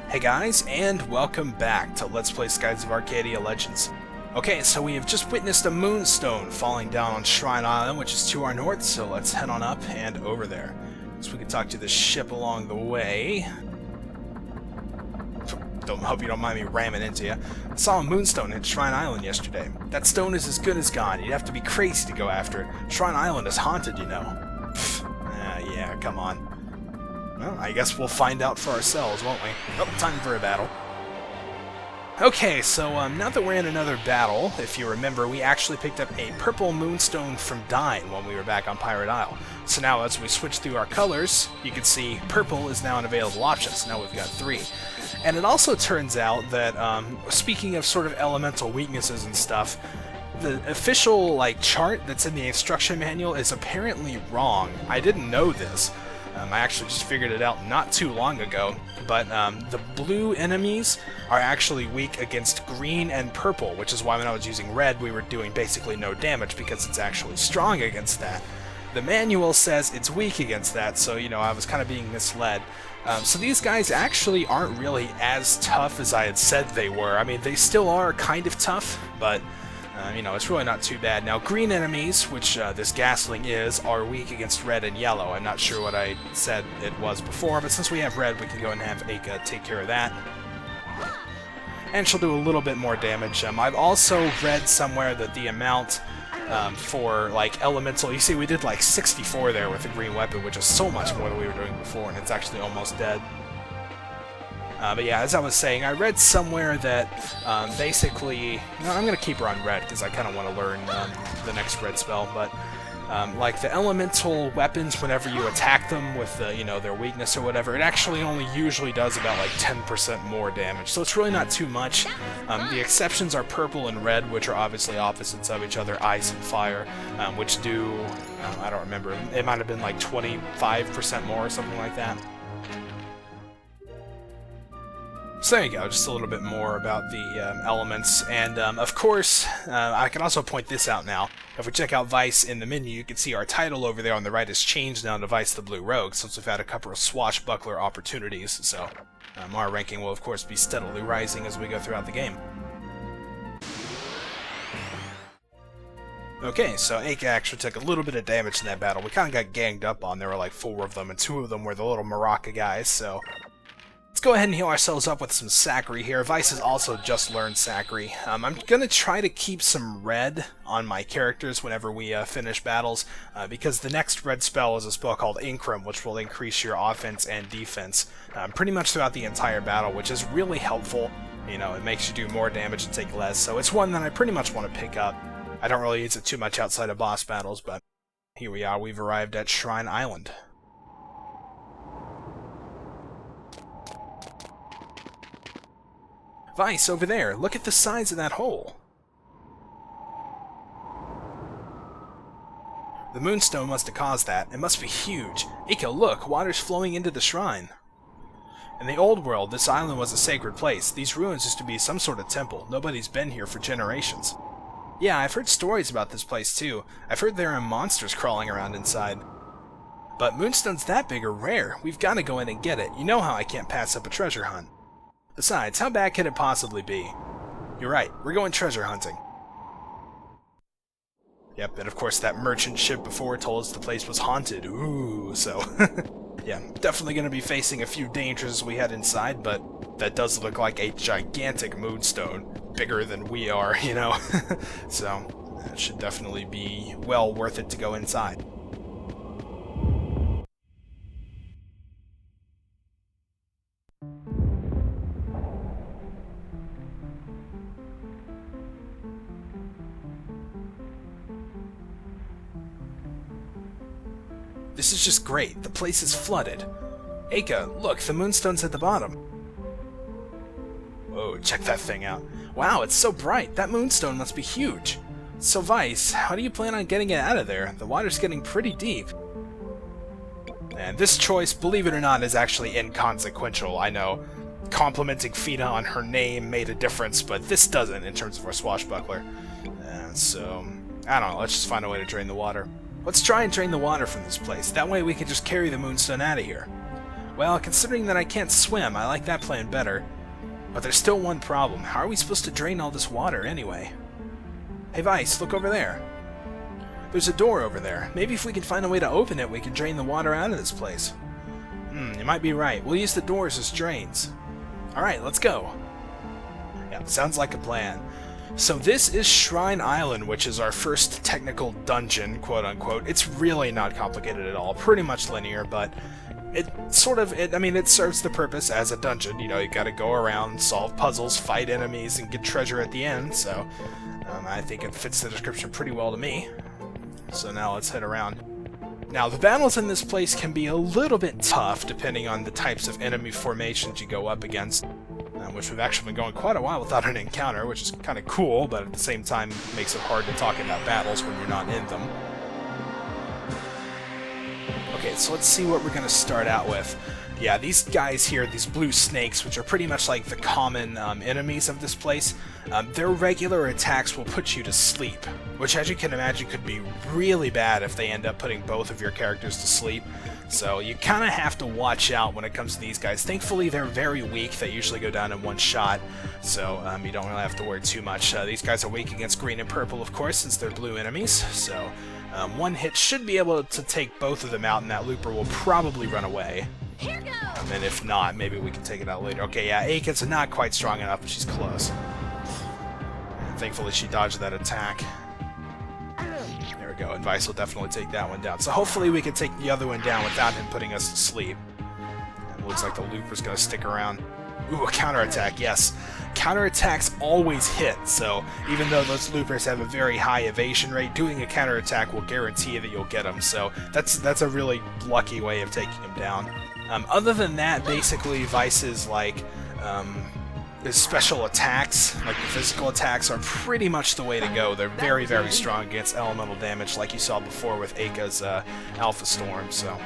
Hey guys, and welcome back to Let's Play Skies of Arcadia Legends. Okay, so we have just witnessed a moonstone falling down on Shrine Island, which is to our north, so let's head on up and over there. So we can talk to the ship along the way. Hope you don't mind me ramming into you. I saw a moonstone hit Shrine Island yesterday. That stone is as good as gone. You'd have to be crazy to go after it. Shrine Island is haunted, you know. Yeah, come on. Well, I guess we'll find out for ourselves, won't we? Oh, time for a battle. Okay, so now that we're in another battle, if you remember, we actually picked up a purple moonstone from Dine when we were back on Pirate Isle. So now as we switch through our colors, you can see purple is now an available option, so now we've got 3. And it also turns out that, speaking of sort of elemental weaknesses and stuff, the official chart that's in the instruction manual is apparently wrong. I didn't know this. I actually just figured it out not too long ago, but the blue enemies are actually weak against green and purple, which is why when I was using red we were doing basically no damage, because it's actually strong against that. The manual says it's weak against that, so, you know, I was kind of being misled. So these guys actually aren't really as tough as I had said they were. I mean, they still are kind of tough, but you know, it's really not too bad. Now, green enemies, which this Gasling is, are weak against red and yellow. I'm not sure what I said it was before, but since we have red, we can go and have Aka take care of that. And she'll do a little bit more damage. I've also read somewhere that the amount for, elemental... You see, we did, 64 there with the green weapon, which is so much more than we were doing before, and it's actually almost dead. But yeah, as I was saying, I read somewhere that basically... No, I'm going to keep her on red, because I kind of want to learn the next red spell, but the elemental weapons, whenever you attack them with, their weakness or whatever, it actually only usually does about, 10% more damage, so it's really not too much. The exceptions are purple and red, which are obviously opposites of each other, ice and fire, which do... I don't remember, it might have been 25% more or something like that. So there you go, just a little bit more about the elements, and of course, I can also point this out now. If we check out Vice in the menu, you can see our title over there on the right has changed now to Vice the Blue Rogue, since we've had a couple of swashbuckler opportunities, so our ranking will of course be steadily rising as we go throughout the game. Okay, so Aka actually took a little bit of damage in that battle. We kind of got ganged up on. There were 4 of them, and 2 of them were the little Maraca guys, so... Let's go ahead and heal ourselves up with some Sacri here. Vice has also just learned Sacri. I'm going to try to keep some red on my characters whenever we finish battles, because the next red spell is a spell called Incrum, which will increase your offense and defense pretty much throughout the entire battle, which is really helpful. You know, it makes you do more damage and take less, so it's one that I pretty much want to pick up. I don't really use it too much outside of boss battles, but here we are. We've arrived at Shrine Island. Vice, over there, look at the size of that hole. The moonstone must have caused that. It must be huge. Aka, look, water's flowing into the shrine. In the old world, this island was a sacred place. These ruins used to be some sort of temple. Nobody's been here for generations. Yeah, I've heard stories about this place too. I've heard there are monsters crawling around inside. But moonstones that big are rare. We've got to go in and get it. You know how I can't pass up a treasure hunt. Besides, how bad could it possibly be? You're right, we're going treasure hunting. Yep, and of course that merchant ship before told us the place was haunted. Ooh, so... yeah, definitely going to be facing a few dangers as we head inside, but that does look like a gigantic moonstone. Bigger than we are, you know? So, it should definitely be well worth it to go inside. This is just great. The place is flooded. Aka, look, the moonstone's at the bottom. Whoa, check that thing out. Wow, it's so bright. That moonstone must be huge. So Vice, how do you plan on getting it out of there? The water's getting pretty deep. And this choice, believe it or not, is actually inconsequential, I know. Complimenting Fina on her name made a difference, but this doesn't in terms of our swashbuckler. So, I don't know, let's just find a way to drain the water. Let's try and drain the water from this place. That way we can just carry the moonstone out of here. Well, considering that I can't swim, I like that plan better. But there's still one problem. How are we supposed to drain all this water, anyway? Hey, Vice, look over there. There's a door over there. Maybe if we can find a way to open it, we can drain the water out of this place. You might be right. We'll use the doors as drains. Alright, let's go. Yeah, sounds like a plan. So this is Shrine Island, which is our first technical dungeon, quote-unquote. It's really not complicated at all. Pretty much linear, but it serves the purpose as a dungeon. You know, you gotta go around, solve puzzles, fight enemies, and get treasure at the end, so I think it fits the description pretty well to me. So now let's head around. Now, the battles in this place can be a little bit tough, depending on the types of enemy formations you go up against, which we've actually been going quite a while without an encounter, which is kind of cool, but at the same time makes it hard to talk about battles when you're not in them. Okay, so let's see what we're going to start out with. Yeah, these guys here, these blue snakes, which are pretty much like the common enemies of this place, their regular attacks will put you to sleep, which, as you can imagine, could be really bad if they end up putting both of your characters to sleep. So you kind of have to watch out when it comes to these guys. Thankfully, they're very weak. They usually go down in one shot, so you don't really have to worry too much. These guys are weak against green and purple, of course, since they're blue enemies, so one hit should be able to take both of them out, and that looper will probably run away. Here goes. And if not, maybe we can take it out later. Okay, yeah, Aiken's not quite strong enough, but she's close. And thankfully, she dodged that attack. There we go, and Vice will definitely take that one down. So hopefully we can take the other one down without him putting us to sleep. And it looks like the looper's going to stick around. Ooh, a counterattack, yes. Counterattacks always hit, so even though those loopers have a very high evasion rate, doing a counterattack will guarantee that you'll get them, so that's a really lucky way of taking them down. Other than that, basically, Vice's, like, his special attacks, like the physical attacks, are pretty much the way to go. They're very, very strong against elemental damage, like you saw before with Aka's Alpha Storm, so...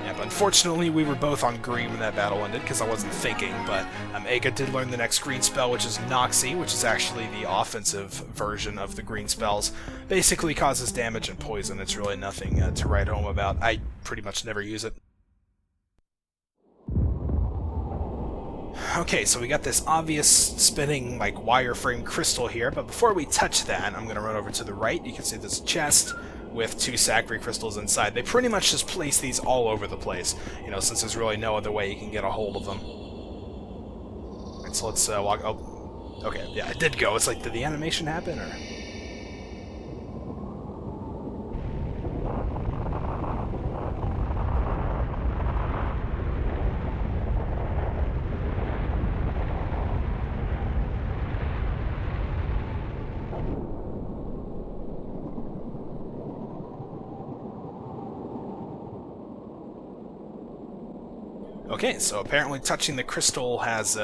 Yeah, but unfortunately, we were both on green when that battle ended, because I wasn't thinking, but Aka did learn the next green spell, which is Noxy, which is actually the offensive version of the green spells. Basically causes damage and poison. It's really nothing to write home about. I pretty much never use it. Okay, so we got this obvious spinning, like, wireframe crystal here, but before we touch that, I'm going to run over to the right. You can see this chest with 2 Sacred crystals inside. They pretty much just place these all over the place, you know, since there's really no other way you can get a hold of them. And so let's walk... Oh, okay, yeah, it did go. It's like, did the animation happen, or...? Okay, so apparently touching the crystal has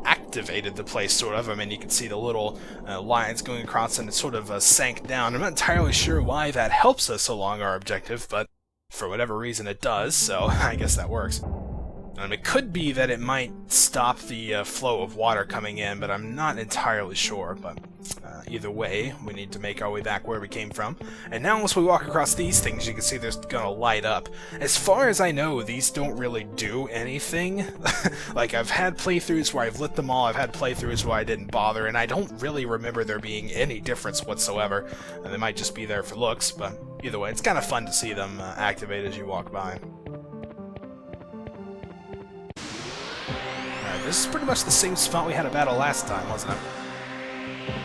activated the place, sort of. I mean, you can see the little lines going across, and it sort of sank down. I'm not entirely sure why that helps us along our objective, but for whatever reason it does, so I guess that works. It could be that it might stop the flow of water coming in, but I'm not entirely sure. But either way, we need to make our way back where we came from. And now once we walk across these things, you can see they're going to light up. As far as I know, these don't really do anything. Like, I've had playthroughs where I've lit them all, I've had playthroughs where I didn't bother, and I don't really remember there being any difference whatsoever. And they might just be there for looks, but either way, it's kind of fun to see them activate as you walk by. This is pretty much the same spot we had a battle last time, wasn't it?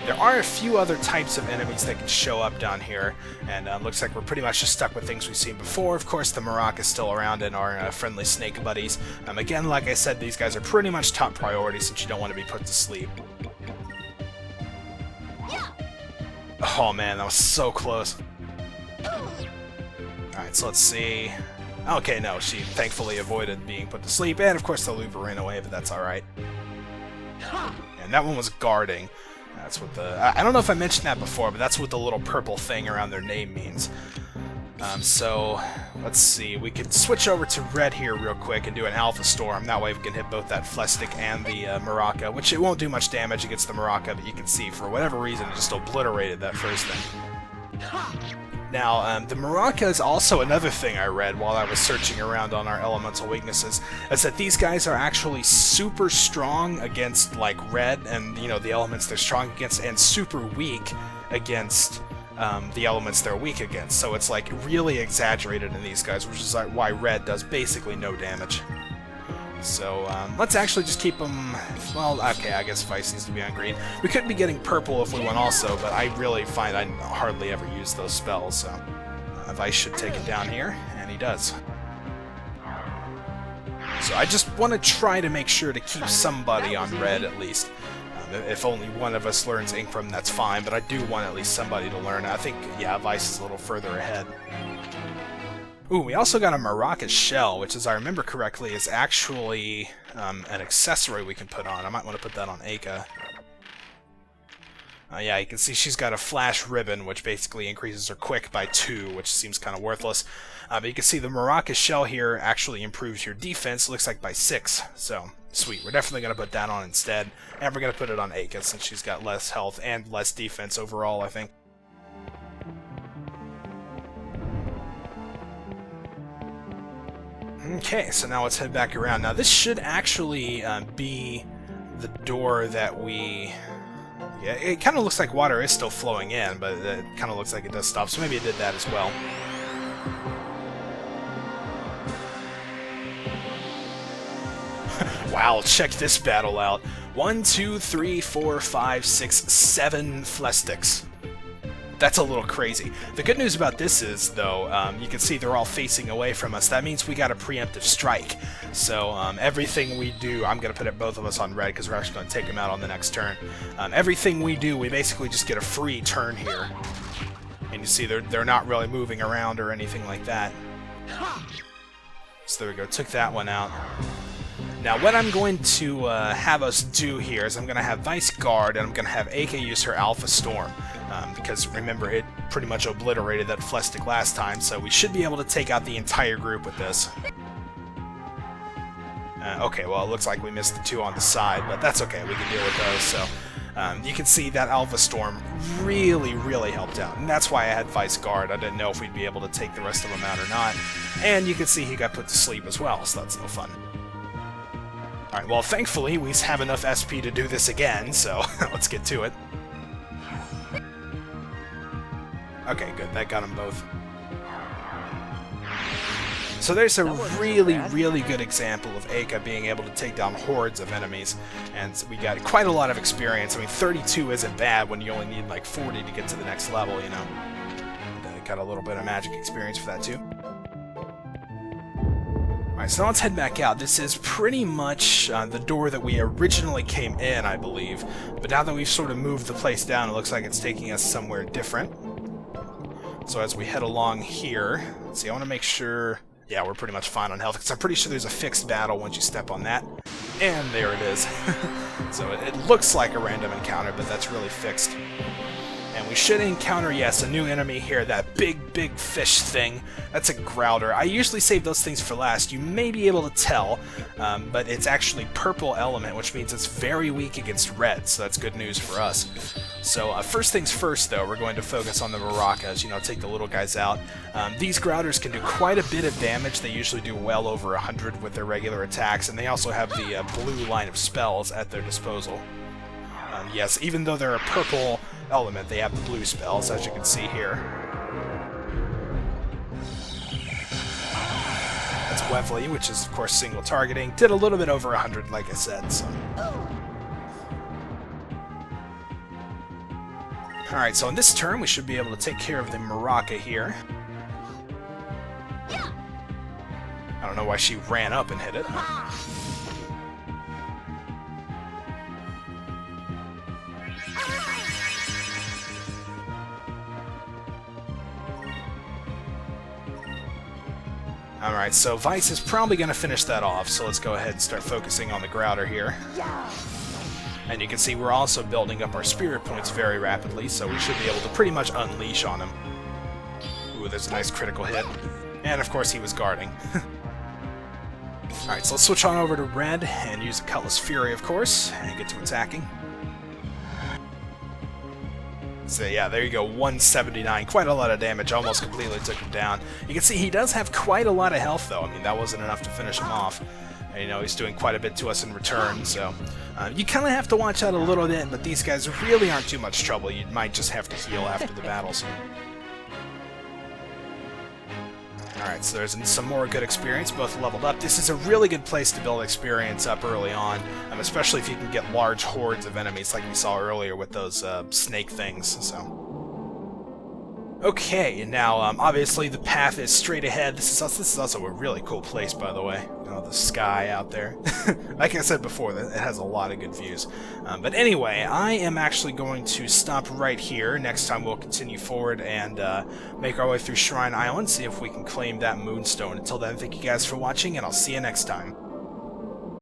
There are a few other types of enemies that can show up down here, and looks like we're pretty much just stuck with things we've seen before. Of course, the Marok is still around and our friendly snake buddies. Again, like I said, these guys are pretty much top priority since you don't want to be put to sleep. Oh man, that was so close. Alright, so let's see... Okay, no, she thankfully avoided being put to sleep, and of course the looper ran away, but that's alright. And that one was guarding. That's what the... I don't know if I mentioned that before, but that's what the little purple thing around their name means. So, let's see, we could switch over to red here real quick and do an Alpha Storm. That way we can hit both that Flestic and the Maraca, which it won't do much damage against the Maraca, but you can see, for whatever reason, it just obliterated that first thing. Now, the Maraca is also another thing I read while I was searching around on our elemental weaknesses, is that these guys are actually super strong against, like, red and, you know, the elements they're strong against, and super weak against the elements they're weak against. So it's, like, really exaggerated in these guys, which is like why red does basically no damage. So, let's actually just keep them... Well, okay, I guess Vice needs to be on green. We could be getting purple if we went also, but I really find I hardly ever use those spells, so... Vice should take it down here, and he does. So I just want to try to make sure to keep somebody on red, at least. If only one of us learns Inkrim, that's fine, but I do want at least somebody to learn. I think, yeah, Vice is a little further ahead. Ooh, we also got a Maraca shell, which, as I remember correctly, is actually an accessory we can put on. I might want to put that on Aka. Yeah, you can see she's got a flash ribbon, which basically increases her quick by 2, which seems kind of worthless. But you can see the Maraca shell here actually improves your defense, looks like by 6. So, sweet. We're definitely going to put that on instead. And we're going to put it on Aka, since she's got less health and less defense overall, I think. Okay, so now let's head back around. Now this should actually be the door that we... Yeah, it kind of looks like water is still flowing in, but it kind of looks like it does stop, so maybe it did that as well. Wow, check this battle out. 1, 2, 3, 4, 5, 6, 7 Flestiks. That's a little crazy. The good news about this is, though, you can see they're all facing away from us. That means we got a preemptive strike. So everything we do, I'm going to put both of us on red because we're actually going to take them out on the next turn. Everything we do, we basically just get a free turn here. And you see they're not really moving around or anything like that. So there we go, took that one out. Now what I'm going to have us do here is I'm going to have Vice guard and I'm going to have Aka use her Alpha Storm. Because remember, it pretty much obliterated that Flestic last time, so we should be able to take out the entire group with this. Okay, well, it looks like we missed the 2 on the side, but that's okay, we can deal with those. So you can see that Alpha Storm really, really helped out, and that's why I had Vice guard. I didn't know if we'd be able to take the rest of them out or not. And you can see he got put to sleep as well, so that's no fun. Alright, well, thankfully, we have enough SP to do this again, so let's get to it. Okay, good. That got them both. So there's a really, really good example of Aka being able to take down hordes of enemies, and we got quite a lot of experience. I mean, 32 isn't bad when you only need like 40 to get to the next level, you know. And, got a little bit of magic experience for that too. Alright, so now let's head back out. This is pretty much the door that we originally came in, I believe. But now that we've sort of moved the place down, it looks like it's taking us somewhere different. So as we head along here, let's see, I want to make sure... Yeah, we're pretty much fine on health, because I'm pretty sure there's a fixed battle once you step on that. And there it is. So it looks like a random encounter, but that's really fixed. And we should encounter, yes, a new enemy here, that big fish thing. That's a Grouter. I usually save those things for last. You may be able to tell, but it's actually purple element, which means it's very weak against red, so that's good news for us. So first things first, though, we're going to focus on the Maracas, you know, take the little guys out. These Grouters can do quite a bit of damage. They usually do well over 100 with their regular attacks, and they also have the blue line of spells at their disposal. Yes, even though they're a purple element, they have the blue spells, as you can see here. That's Weavly, which is, of course, single targeting. Did a little bit over 100, like I said, so... Alright, so in this turn, we should be able to take care of the Maraca here. I don't know why she ran up and hit it. Alright, so Vice is probably going to finish that off, so let's go ahead and start focusing on the Grouter here. And you can see we're also building up our spirit points very rapidly, so we should be able to pretty much unleash on him. Ooh, there's a nice critical hit. And of course he was guarding. Alright, so let's switch on over to red and use the Cutlass Fury, of course, and get to attacking. So yeah, there you go, 179. Quite a lot of damage, almost completely took him down. You can see he does have quite a lot of health, though. I mean, that wasn't enough to finish him off. And, you know, he's doing quite a bit to us in return, so... you kind of have to watch out a little bit, but these guys really aren't too much trouble. You might just have to heal after the battles. Alright, so there's some more good experience, both leveled up. This is a really good place to build experience up early on, especially if you can get large hordes of enemies like we saw earlier with those snake things, so... Okay, now, obviously the path is straight ahead. This is also a really cool place, by the way. You know, the sky out there. Like I said before, it has a lot of good views. But anyway, I am actually going to stop right here. Next time we'll continue forward and make our way through Shrine Island, see if we can claim that Moonstone. Until then, thank you guys for watching, and I'll see you next time.